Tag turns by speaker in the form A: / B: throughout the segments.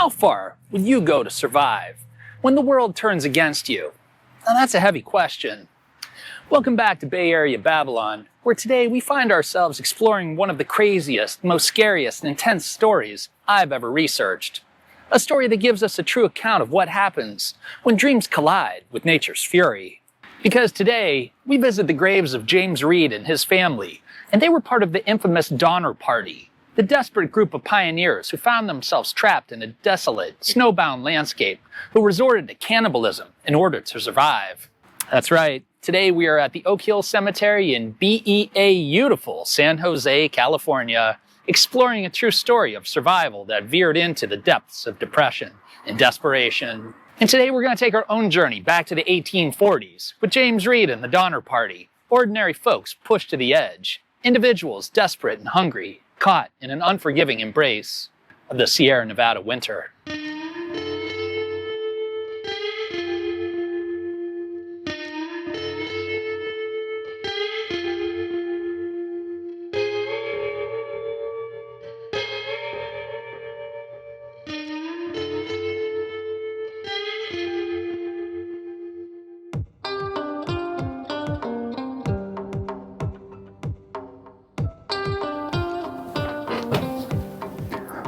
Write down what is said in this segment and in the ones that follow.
A: How far would you go to survive when the world turns against you? Now that's a heavy question. Welcome back to Bay Area Babylon, where today we find ourselves exploring one of the craziest, most scariest, and intense stories I've ever researched. A story that gives us a true account of what happens when dreams collide with nature's fury. Because today, we visit the graves of James Reed and his family, and they were part of the infamous Donner Party, the desperate group of pioneers who found themselves trapped in a desolate, snowbound landscape, who resorted to cannibalism in order to survive. That's right, today we are at the Oak Hill Cemetery in beautiful San Jose, California, exploring a true story of survival that veered into the depths of depression and desperation. And today we're going to take our own journey back to the 1840s with James Reed and the Donner Party, ordinary folks pushed to the edge, individuals desperate and hungry, caught in an unforgiving embrace of the Sierra Nevada winter.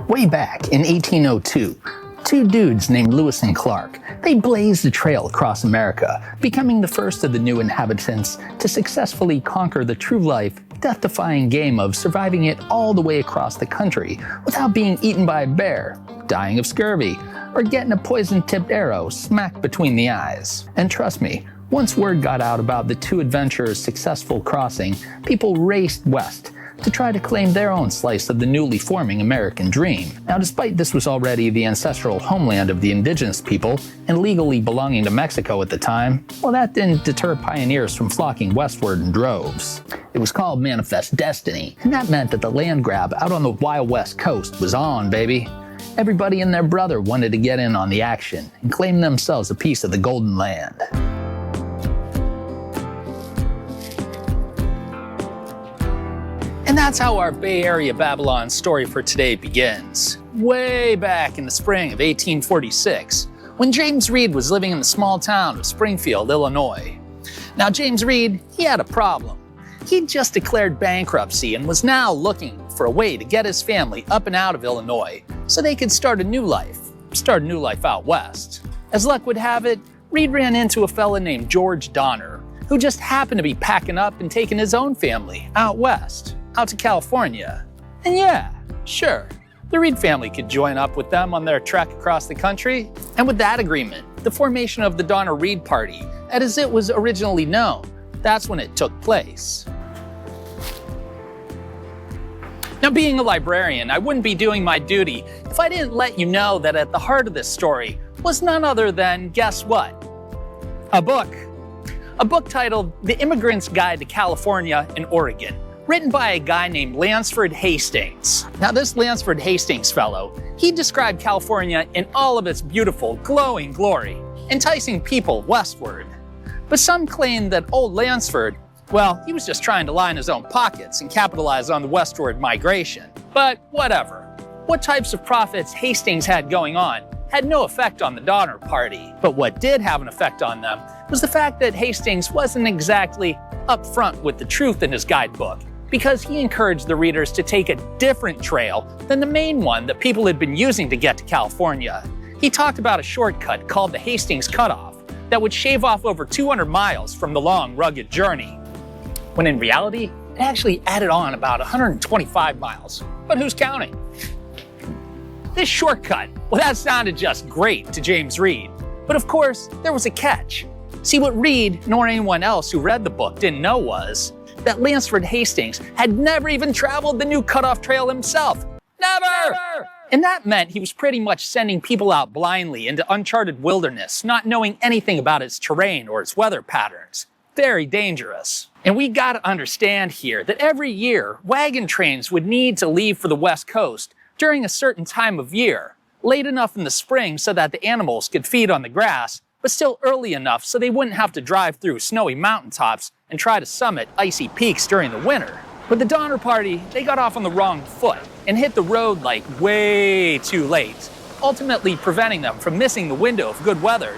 A: Way back in 1802, two dudes named Lewis and Clark, they blazed a trail across America, becoming the first of the new inhabitants to successfully conquer the true-life, death-defying game of surviving it all the way across the country without being eaten by a bear, dying of scurvy, or getting a poison-tipped arrow smacked between the eyes. And trust me, once word got out about the two adventurers' successful crossing, people raced west to try to claim their own slice of the newly forming American dream. Now, despite this was already the ancestral homeland of the indigenous people and legally belonging to Mexico at the time, well, that didn't deter pioneers from flocking westward in droves. It was called Manifest Destiny, and that meant that the land grab out on the Wild West Coast was on, baby. Everybody and their brother wanted to get in on the action and claim themselves a piece of the Golden Land. And that's how our Bay Area Babylon story for today begins. Way back in the spring of 1846, when James Reed was living in the small town of Springfield, Illinois. Now, James Reed, he had a problem. He'd just declared bankruptcy and was now looking for a way to get his family up and out of Illinois so they could start a new life out west. As luck would have it, Reed ran into a fella named George Donner, who just happened to be packing up and taking his own family out west, out to California. And yeah, sure, the Reed family could join up with them on their trek across the country. And with that agreement, the formation of the Donner Reed Party, as it was originally known, that's when it took place. Now, being a librarian, I wouldn't be doing my duty if I didn't let you know that at the heart of this story was none other than, guess what? A book. A book titled The Immigrant's Guide to California and Oregon, written by a guy named Lansford Hastings. Now, this Lansford Hastings fellow, he described California in all of its beautiful, glowing glory, enticing people westward. But some claim that old Lansford, well, he was just trying to line his own pockets and capitalize on the westward migration. But whatever. What types of profits Hastings had going on had no effect on the Donner Party. But what did have an effect on them was the fact that Hastings wasn't exactly upfront with the truth in his guidebook, because he encouraged the readers to take a different trail than the main one that people had been using to get to California. He talked about a shortcut called the Hastings Cutoff that would shave off over 200 miles from the long, rugged journey, when in reality, it actually added on about 125 miles. But who's counting? This shortcut, well, that sounded just great to James Reed. But of course, there was a catch. See, what Reed, nor anyone else who read the book, didn't know was that Lansford Hastings had never even traveled the new cutoff trail himself. Never! And that meant he was pretty much sending people out blindly into uncharted wilderness, not knowing anything about its terrain or its weather patterns. Very dangerous. And we gotta understand here that every year, wagon trains would need to leave for the West Coast during a certain time of year, late enough in the spring so that the animals could feed on the grass, but still early enough so they wouldn't have to drive through snowy mountaintops and try to summit icy peaks during the winter. But the Donner Party, they got off on the wrong foot and hit the road like way too late. ultimately preventing them from missing the window of good weather.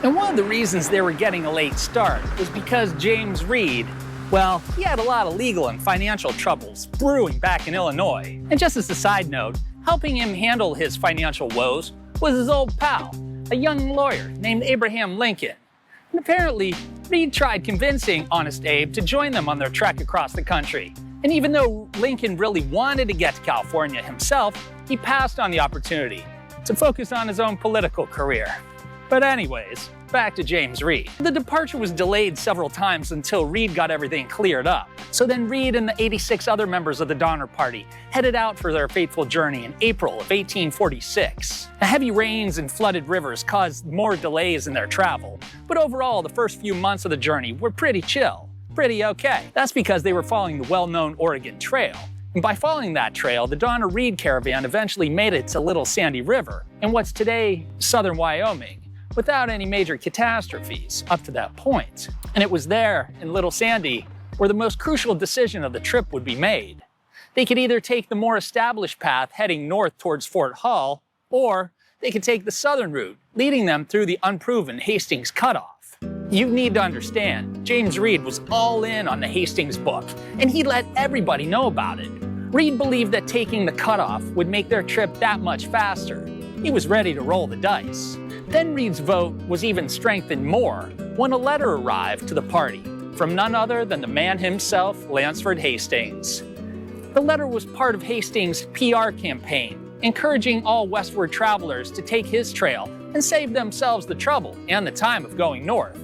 A: And one of the reasons they were getting a late start was because James Reed, well, he had a lot of legal and financial troubles brewing back in Illinois. And just as a side note, helping him handle his financial woes was his old pal, a young lawyer named Abraham Lincoln. And apparently, Reed tried convincing Honest Abe to join them on their trek across the country. And even though Lincoln really wanted to get to California himself, he passed on the opportunity to focus on his own political career. But anyways, back to James Reed. The departure was delayed several times until Reed got everything cleared up. So then Reed and the 86 other members of the Donner Party headed out for their fateful journey in April of 1846. Now, heavy rains and flooded rivers caused more delays in their travel, but overall the first few months of the journey were pretty chill, pretty okay. That's because they were following the well-known Oregon Trail. And by following that trail, the Donner Reed caravan eventually made it to Little Sandy River in what's today southern Wyoming, without any major catastrophes up to that point. And it was there, in Little Sandy, where the most crucial decision of the trip would be made. They could either take the more established path heading north towards Fort Hall, or they could take the southern route, leading them through the unproven Hastings Cutoff. You need to understand, James Reed was all in on the Hastings book, and he let everybody know about it. Reed believed that taking the cutoff would make their trip that much faster. He was ready to roll the dice. Then Reed's vote was even strengthened more when a letter arrived to the party from none other than the man himself, Lansford Hastings. The letter was part of Hastings' PR campaign, encouraging all westward travelers to take his trail and save themselves the trouble and the time of going north.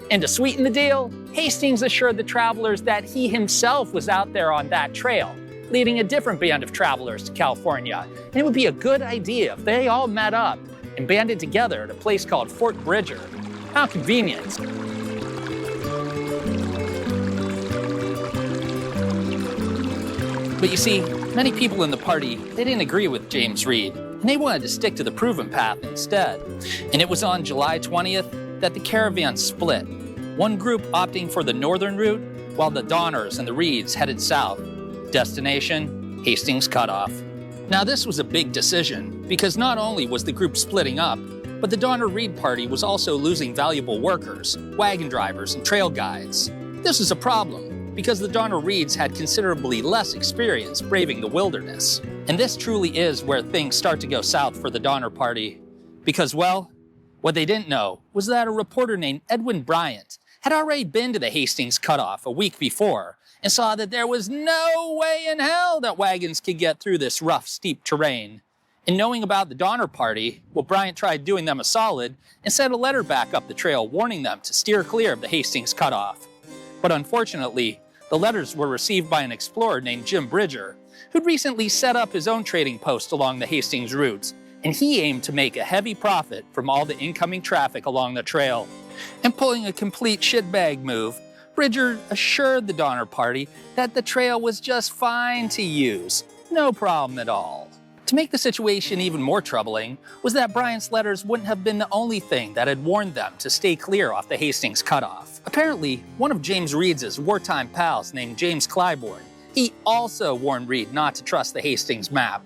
A: And to sweeten the deal, Hastings assured the travelers that he himself was out there on that trail, leading a different band of travelers to California. And it would be a good idea if they all met up and banded together at a place called Fort Bridger. How convenient. But you see, many people in the party, they didn't agree with James Reed, and they wanted to stick to the proven path instead. And it was on July 20th that the caravan split, one group opting for the northern route, while the Donners and the Reeds headed south. Destination, Hastings Cutoff. Now this was a big decision, because not only was the group splitting up, but the Donner Reed party was also losing valuable workers, wagon drivers, and trail guides. This was a problem, because the Donner Reeds had considerably less experience braving the wilderness. And this truly is where things start to go south for the Donner party. Because, well, what they didn't know was that a reporter named Edwin Bryant had already been to the Hastings Cutoff a week before, and saw that there was no way in hell that wagons could get through this rough, steep terrain. And knowing about the Donner party, well, Bryant tried doing them a solid and sent a letter back up the trail warning them to steer clear of the Hastings Cutoff. But unfortunately, the letters were received by an explorer named Jim Bridger, who'd recently set up his own trading post along the Hastings routes, and he aimed to make a heavy profit from all the incoming traffic along the trail. And pulling a complete shitbag move, Bridger assured the Donner party that the trail was just fine to use, no problem at all. To make the situation even more troubling was that Bryant's letters wouldn't have been the only thing that had warned them to stay clear off the Hastings Cutoff. Apparently, one of James Reed's wartime pals named James Clybourne, he also warned Reed not to trust the Hastings map.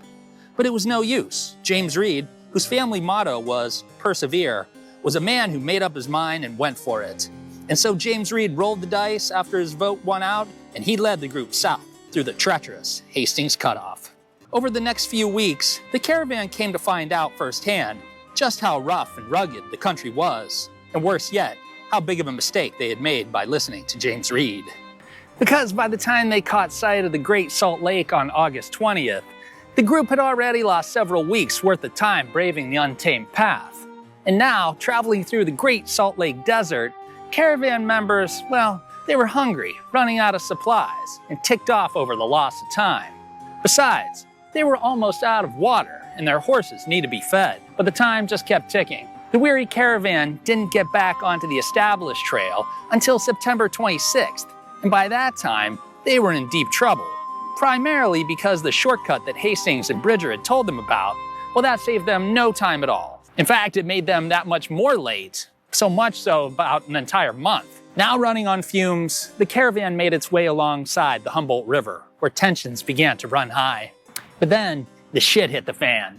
A: But it was no use. James Reed, whose family motto was persevere, was a man who made up his mind and went for it. And so James Reed rolled the dice after his vote won out, and he led the group south through the treacherous Hastings Cutoff. Over the next few weeks, the caravan came to find out firsthand just how rough and rugged the country was, and worse yet, how big of a mistake they had made by listening to James Reed. Because by the time they caught sight of the Great Salt Lake on August 20th, the group had already lost several weeks' worth of time braving the untamed path. And now, traveling through the Great Salt Lake Desert, caravan members, well, they were hungry, running out of supplies, and ticked off over the loss of time. Besides, they were almost out of water, and their horses need to be fed. But the time just kept ticking. The weary caravan didn't get back onto the established trail until September 26th, and by that time, they were in deep trouble. Primarily because the shortcut that Hastings and Bridger had told them about, well, that saved them no time at all. In fact, it made them that much more late, so much so about an entire month. Now running on fumes, the caravan made its way alongside the Humboldt River, where tensions began to run high. But then, the shit hit the fan.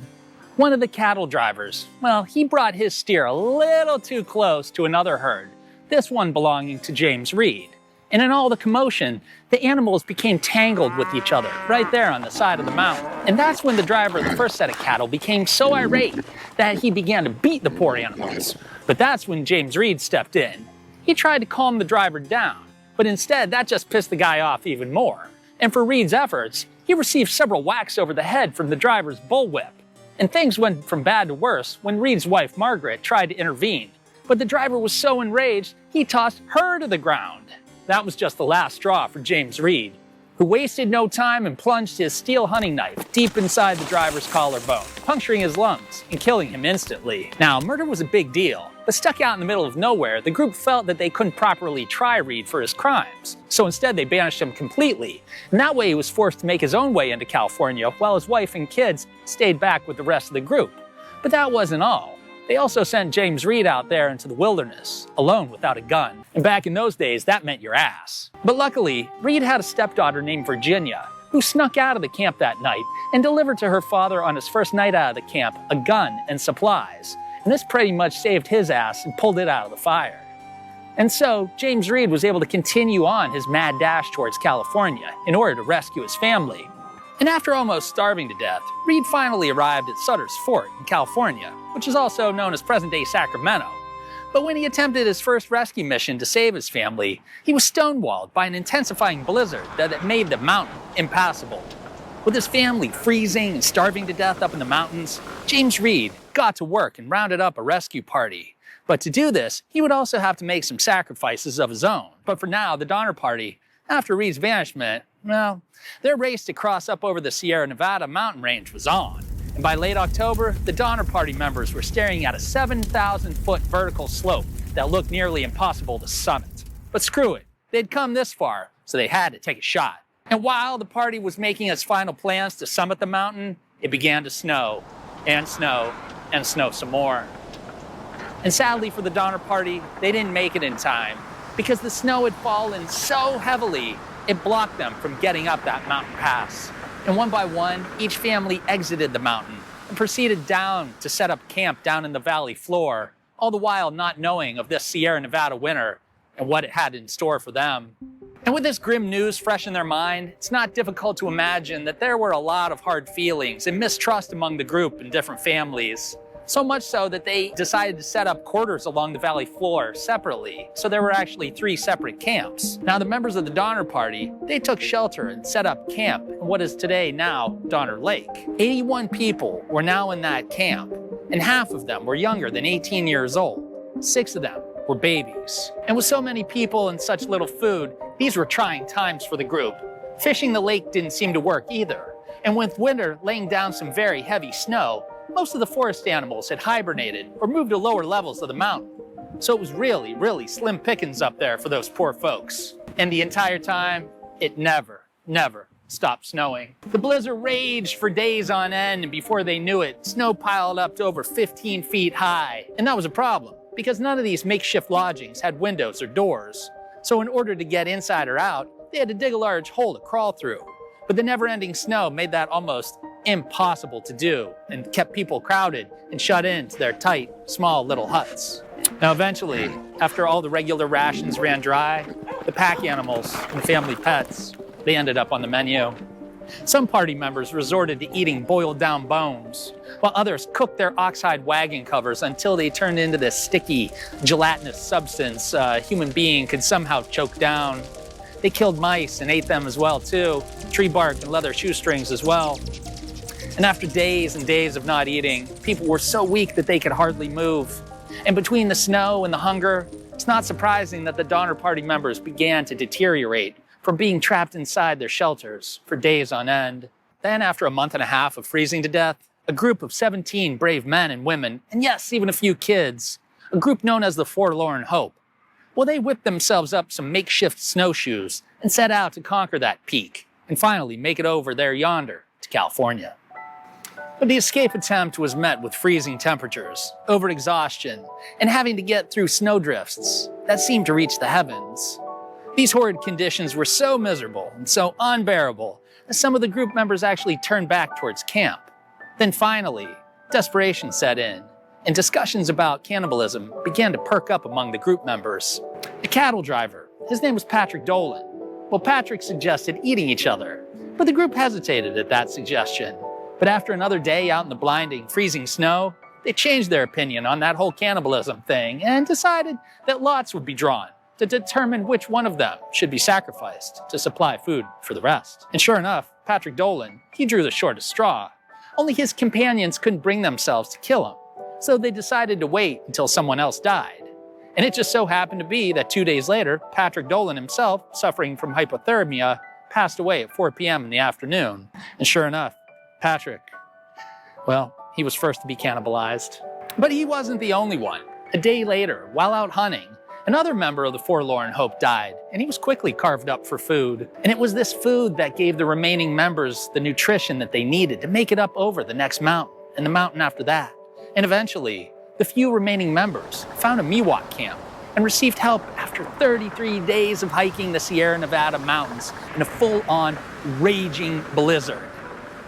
A: One of the cattle drivers, well, he brought his steer a little too close to another herd, this one belonging to James Reed. And in all the commotion, the animals became tangled with each other, right there on the side of the mountain. And that's when the driver of the first set of cattle became so irate that he began to beat the poor animals. But that's when James Reed stepped in. He tried to calm the driver down, but instead that just pissed the guy off even more. And for Reed's efforts, he received several whacks over the head from the driver's bullwhip. And things went from bad to worse when Reed's wife, Margaret, tried to intervene. But the driver was so enraged, he tossed her to the ground. That was just the last straw for James Reed, who wasted no time and plunged his steel hunting knife deep inside the driver's collarbone, puncturing his lungs and killing him instantly. Now, murder was a big deal, but stuck out in the middle of nowhere, the group felt that they couldn't properly try Reed for his crimes. So instead, they banished him completely. And that way, he was forced to make his own way into California, while his wife and kids stayed back with the rest of the group. But that wasn't all. They also sent James Reed out there into the wilderness, alone without a gun. And back in those days, that meant your ass. But luckily, Reed had a stepdaughter named Virginia, who snuck out of the camp that night and delivered to her father on his first night out of the camp a gun and supplies. And this pretty much saved his ass and pulled it out of the fire. And so, James Reed was able to continue on his mad dash towards California in order to rescue his family. And after almost starving to death, Reed finally arrived at Sutter's Fort in California, which is also known as present-day Sacramento. But when he attempted his first rescue mission to save his family, he was stonewalled by an intensifying blizzard that made the mountain impassable. With his family freezing and starving to death up in the mountains, James Reed got to work and rounded up a rescue party. But to do this, he would also have to make some sacrifices of his own. But for now, the Donner Party, after Reed's banishment, well, their race to cross up over the Sierra Nevada mountain range was on. And by late October, the Donner Party members were staring at a 7,000-foot vertical slope that looked nearly impossible to summit. But screw it, they'd come this far, so they had to take a shot. And while the party was making its final plans to summit the mountain, it began to snow, and snow, and snow some more. And sadly for the Donner Party, they didn't make it in time, because the snow had fallen so heavily, it blocked them from getting up that mountain pass. And one by one, each family exited the mountain and proceeded down to set up camp down in the valley floor, all the while not knowing of this Sierra Nevada winter and what it had in store for them. And with this grim news fresh in their mind, it's not difficult to imagine that there were a lot of hard feelings and mistrust among the group and different families. So much so that they decided to set up quarters along the valley floor separately. So there were actually 3 separate camps. Now the members of the Donner Party, they took shelter and set up camp in what is today now Donner Lake. 81 people were now in that camp, and half of them were younger than 18 years old. 6 of them were babies. And with so many people and such little food, these were trying times for the group. Fishing the lake didn't seem to work either. And with winter laying down some very heavy snow, most of the forest animals had hibernated or moved to lower levels of the mountain. So it was really, really slim pickings up there for those poor folks. And the entire time, it never stopped snowing. The blizzard raged for days on end, and before they knew it, snow piled up to over 15 feet high. And that was a problem, because none of these makeshift lodgings had windows or doors. So in order to get inside or out, they had to dig a large hole to crawl through. But the never-ending snow made that almost impossible to do and kept people crowded and shut into their tight, small little huts. Now eventually, after all the regular rations ran dry, the pack animals and family pets, they ended up on the menu. Some party members resorted to eating boiled down bones, while others cooked their oxhide wagon covers until they turned into this sticky, gelatinous substance a human being could somehow choke down. They killed mice and ate them as well too, tree bark and leather shoestrings as well. And after days and days of not eating, people were so weak that they could hardly move. And between the snow and the hunger, it's not surprising that the Donner Party members began to deteriorate from being trapped inside their shelters for days on end. Then, after a month and a half of freezing to death, a group of 17 brave men and women, and yes, even a few kids, a group known as the Forlorn Hope, well, they whipped themselves up some makeshift snowshoes and set out to conquer that peak and finally make it over there yonder to California. But the escape attempt was met with freezing temperatures, overexhaustion, and having to get through snowdrifts that seemed to reach the heavens. These horrid conditions were so miserable and so unbearable that some of the group members actually turned back towards camp. Then finally, desperation set in, and discussions about cannibalism began to perk up among the group members. A cattle driver, his name was Patrick Dolan. Well, Patrick suggested eating each other, but the group hesitated at that suggestion. But after another day out in the blinding, freezing snow, they changed their opinion on that whole cannibalism thing and decided that lots would be drawn to determine which one of them should be sacrificed to supply food for the rest. And sure enough, Patrick Dolan, he drew the shortest straw. Only his companions couldn't bring themselves to kill him, so they decided to wait until someone else died. And it just so happened to be that 2 days later, Patrick Dolan himself, suffering from hypothermia, passed away at 4 p.m. in the afternoon. And sure enough, Patrick, well, he was first to be cannibalized. But he wasn't the only one. A day later, while out hunting, another member of the Forlorn Hope died, and he was quickly carved up for food. And it was this food that gave the remaining members the nutrition that they needed to make it up over the next mountain, and the mountain after that. And eventually, the few remaining members found a Miwok camp and received help after 33 days of hiking the Sierra Nevada mountains in a full-on raging blizzard.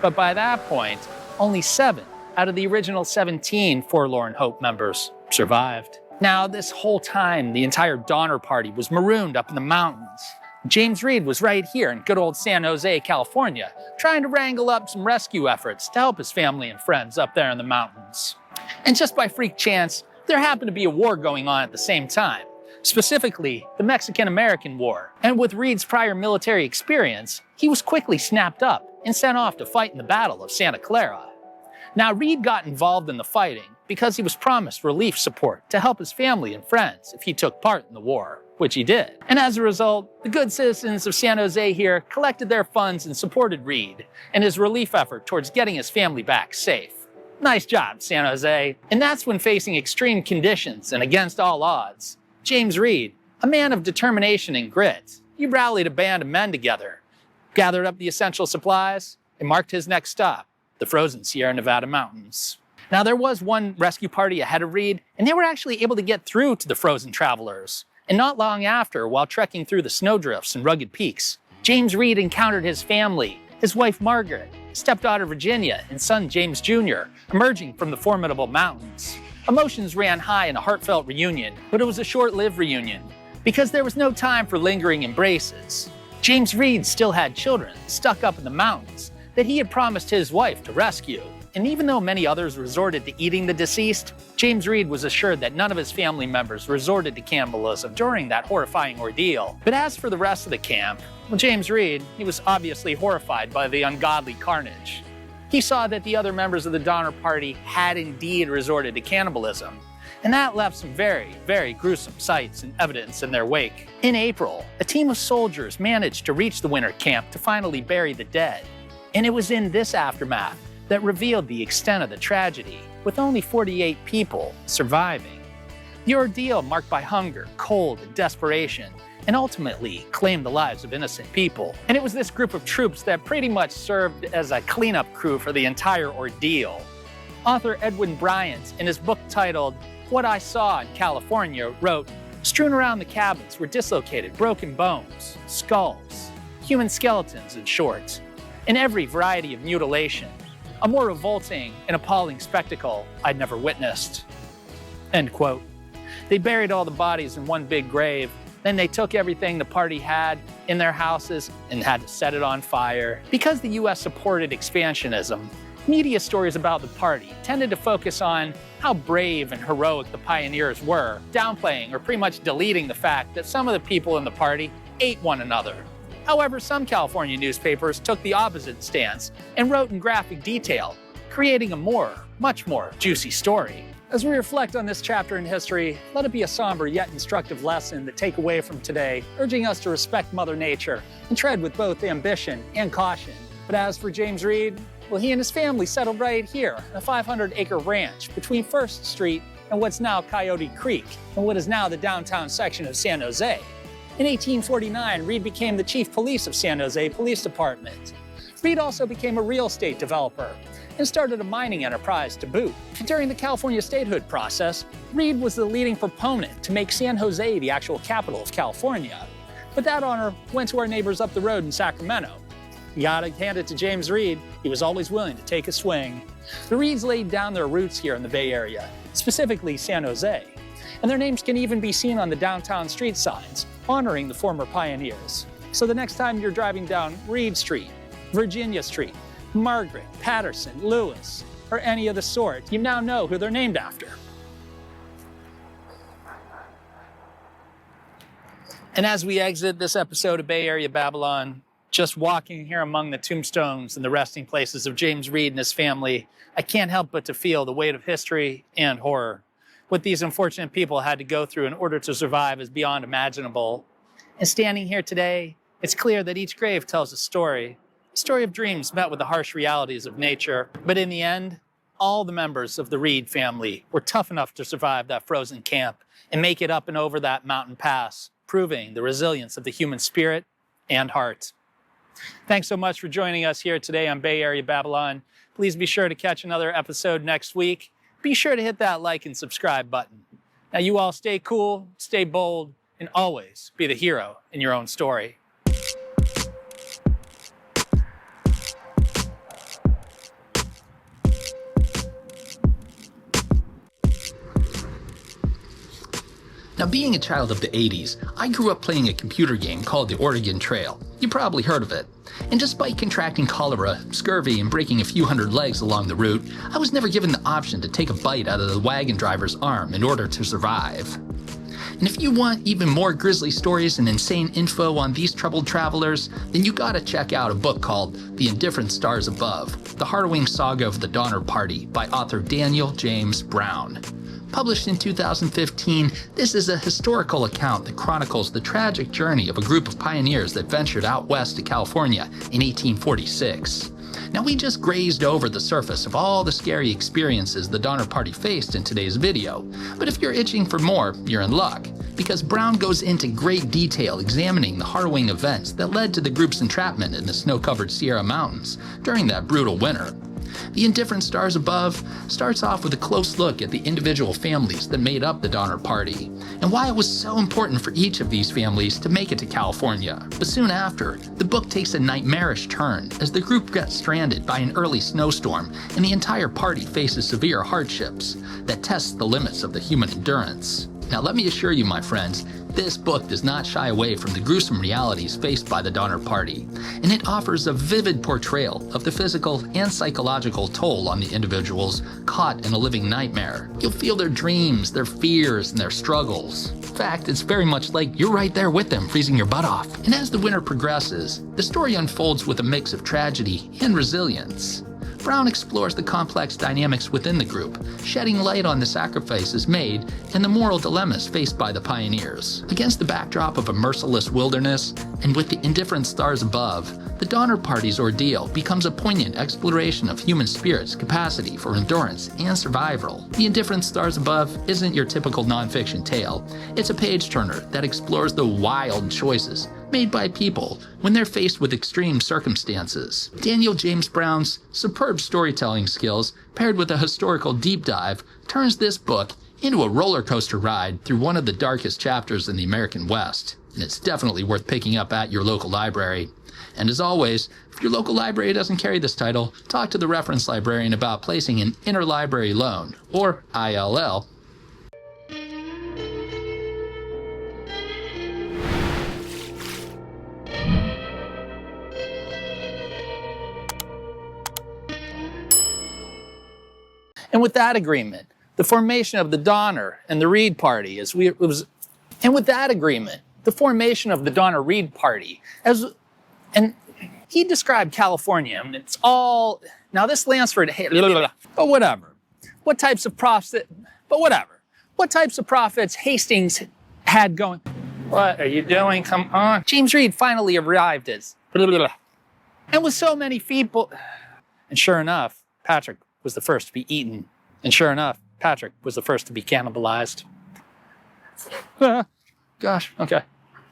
A: But by that point, only 7 out of the original 17 Forlorn Hope members survived. Now, this whole time, the entire Donner Party was marooned up in the mountains. James Reed was right here in good old San Jose, California, trying to wrangle up some rescue efforts to help his family and friends up there in the mountains. And just by freak chance, there happened to be a war going on at the same time, specifically the Mexican-American War. And with Reed's prior military experience, he was quickly snapped up and sent off to fight in the Battle of Santa Clara. Now, Reed got involved in the fighting because he was promised relief support to help his family and friends if he took part in the war, which he did. And as a result, the good citizens of San Jose here collected their funds and supported Reed and his relief effort towards getting his family back safe. Nice job, San Jose. And that's when, facing extreme conditions and against all odds, James Reed, a man of determination and grit, he rallied a band of men together, gathered up the essential supplies, and marked his next stop, the frozen Sierra Nevada mountains. Now, there was one rescue party ahead of Reed, and they were actually able to get through to the frozen travelers. And not long after, while trekking through the snowdrifts and rugged peaks, James Reed encountered his family, his wife Margaret, stepdaughter Virginia, and son James Jr., emerging from the formidable mountains. Emotions ran high in a heartfelt reunion, but it was a short-lived reunion, because there was no time for lingering embraces. James Reed still had children stuck up in the mountains that he had promised his wife to rescue. And even though many others resorted to eating the deceased, James Reed was assured that none of his family members resorted to cannibalism during that horrifying ordeal. But as for the rest of the camp, well, James Reed, he was obviously horrified by the ungodly carnage. He saw that the other members of the Donner Party had indeed resorted to cannibalism, and that left some very, very gruesome sights and evidence in their wake. In April, a team of soldiers managed to reach the winter camp to finally bury the dead. And it was in this aftermath that revealed the extent of the tragedy, with only 48 people surviving. The ordeal, marked by hunger, cold, and desperation, and ultimately claimed the lives of innocent people. And it was this group of troops that pretty much served as a cleanup crew for the entire ordeal. Author Edwin Bryant, in his book titled What I Saw in California, wrote, "Strewn around the cabins were dislocated, broken bones, skulls, human skeletons, in short, in every variety of mutilation. A more revolting and appalling spectacle I'd never witnessed." End quote. They buried all the bodies in one big grave. Then they took everything the party had in their houses and had to set it on fire. Because the US supported expansionism, media stories about the party tended to focus on how brave and heroic the pioneers were, downplaying or pretty much deleting the fact that some of the people in the party ate one another. However, some California newspapers took the opposite stance and wrote in graphic detail, creating a much more juicy story. As we reflect on this chapter in history, let it be a somber yet instructive lesson to take away from today, urging us to respect Mother Nature and tread with both ambition and caution. But as for James Reed, well, he and his family settled right here on a 500-acre ranch between 1st Street and what's now Coyote Creek, and what is now the downtown section of San Jose. In 1849, Reed became the chief police of San Jose Police Department. Reed also became a real estate developer, and started a mining enterprise to boot. During the California statehood process, Reed was the leading proponent to make San Jose the actual capital of California. But that honor went to our neighbors up the road in Sacramento. You gotta hand it to James Reed, he was always willing to take a swing. The Reeds laid down their roots here in the Bay Area, specifically San Jose, and their names can even be seen on the downtown street signs, honoring the former pioneers. So the next time you're driving down Reed Street, Virginia Street, Margaret, Patterson, Lewis, or any of the sort, you now know who they're named after. And as we exit this episode of Bay Area Babylon, just walking here among the tombstones and the resting places of James Reed and his family, I can't help but to feel the weight of history and horror. What these unfortunate people had to go through in order to survive is beyond imaginable. And standing here today, it's clear that each grave tells a story of dreams met with the harsh realities of nature. But in the end, all the members of the Reed family were tough enough to survive that frozen camp and make it up and over that mountain pass, proving the resilience of the human spirit and heart. Thanks so much for joining us here today on Bay Area Babylon. Please be sure to catch another episode next week. Be sure to hit that like and subscribe button. Now you all stay cool, stay bold, and always be the hero in your own story.
B: Now, being a child of the 80s, I grew up playing a computer game called the Oregon Trail. You probably heard of it. And despite contracting cholera, scurvy, and breaking a few hundred legs along the route, I was never given the option to take a bite out of the wagon driver's arm in order to survive. And if you want even more grisly stories and insane info on these troubled travelers, then you gotta check out a book called The Indifferent Stars Above, The Harrowing Saga of the Donner Party by author Daniel James Brown. Published in 2015, this is a historical account that chronicles the tragic journey of a group of pioneers that ventured out west to California in 1846. Now, we just grazed over the surface of all the scary experiences the Donner Party faced in today's video, but if you're itching for more, you're in luck, because Brown goes into great detail examining the harrowing events that led to the group's entrapment in the snow-covered Sierra Mountains during that brutal winter. The Indifferent Stars Above starts off with a close look at the individual families that made up the Donner Party, and why it was so important for each of these families to make it to California. But soon after, the book takes a nightmarish turn as the group gets stranded by an early snowstorm and the entire party faces severe hardships that test the limits of the human endurance. Now, let me assure you, my friends, this book does not shy away from the gruesome realities faced by the Donner Party, and it offers a vivid portrayal of the physical and psychological toll on the individuals caught in a living nightmare. You'll feel their dreams, their fears, and their struggles. In fact, it's very much like you're right there with them, freezing your butt off. And as the winter progresses, the story unfolds with a mix of tragedy and resilience. Brown explores the complex dynamics within the group, shedding light on the sacrifices made and the moral dilemmas faced by the pioneers. Against the backdrop of a merciless wilderness, and with the indifferent stars above, the Donner Party's ordeal becomes a poignant exploration of human spirit's capacity for endurance and survival. The Indifferent Stars Above isn't your typical nonfiction tale. It's a page-turner that explores the wild choices made by people when they're faced with extreme circumstances. Daniel James Brown's superb storytelling skills, paired with a historical deep dive, turns this book into a roller coaster ride through one of the darkest chapters in the American West. And it's definitely worth picking up at your local library. And as always, if your local library doesn't carry this title, talk to the reference librarian about placing an interlibrary loan, or ILL.
A: And with that agreement, the formation of the Donner and the Reed Party and he described California, and it's all, now this Lansford, but whatever. What types of profits Hastings had going? What are you doing? Come on. James Reed finally arrived as, and with so many people, and sure enough, Patrick was the first to be eaten. And sure enough, Patrick was the first to be cannibalized. Gosh, okay.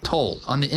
B: Toll on the